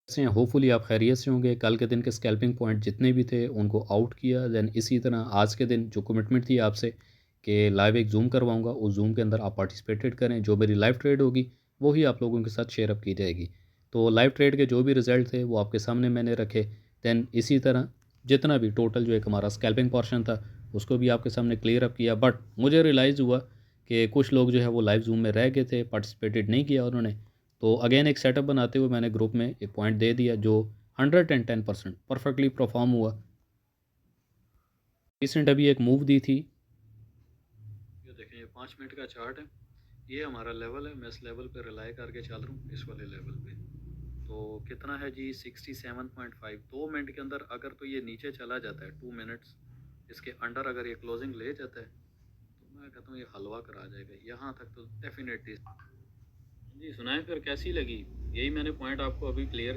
से हैं, होपफुली आप खैरियत से होंगे। कल के दिन के स्कैल्पिंग पॉइंट जितने भी थे उनको आउट किया। देन इसी तरह आज के दिन जो कमिटमेंट थी आपसे कि लाइव एक ज़ूम करवाऊँगा, उस ज़ूम के अंदर आप पार्टिसिपेटेड करें। जो मेरी लाइव ट्रेड होगी वो ही आप लोगों के साथ शेयर अप की जाएगी। तो लाइव ट्रेड के जो भी रिज़ल्ट थे वो आपके सामने मैंने रखे। देन इसी तरह जितना भी टोटल जो एक हमारा स्कैल्पिंग पोर्शन था उसको भी आपके सामने क्लियर अप किया। बट मुझे रियलाइज़ हुआ कि कुछ लोग जो है वो लाइव ज़ूम में रह गए थे, पार्टिसिपेटेड नहीं किया उन्होंने। तो अगेन एक सेटअप बनाते हुए मैंने ग्रुप में एक पॉइंट दे दिया जो 110% परफेक्टली परफॉर्म हुआ। रिसेंट अभी एक मूव दी थी, ये देखें, ये 5 मिनट का चार्ट है। ये हमारा लेवल है, मैं इस लेवल पे रिलाई करके चल रहा हूँ, इस वाले लेवल पे। तो कितना है जी, 67.5। 2 मिनट के अंदर अगर तो ये नीचे चला जाता है, 2 मिनट्स इसके अंडर अगर ये क्लोजिंग ले जाता है तो मैं कहता हूँ ये हलवा करा जाएगा। यहाँ तक तो डेफिनेटली जी। सुनाएं फिर कैसी लगी, यही मैंने पॉइंट आपको अभी क्लियर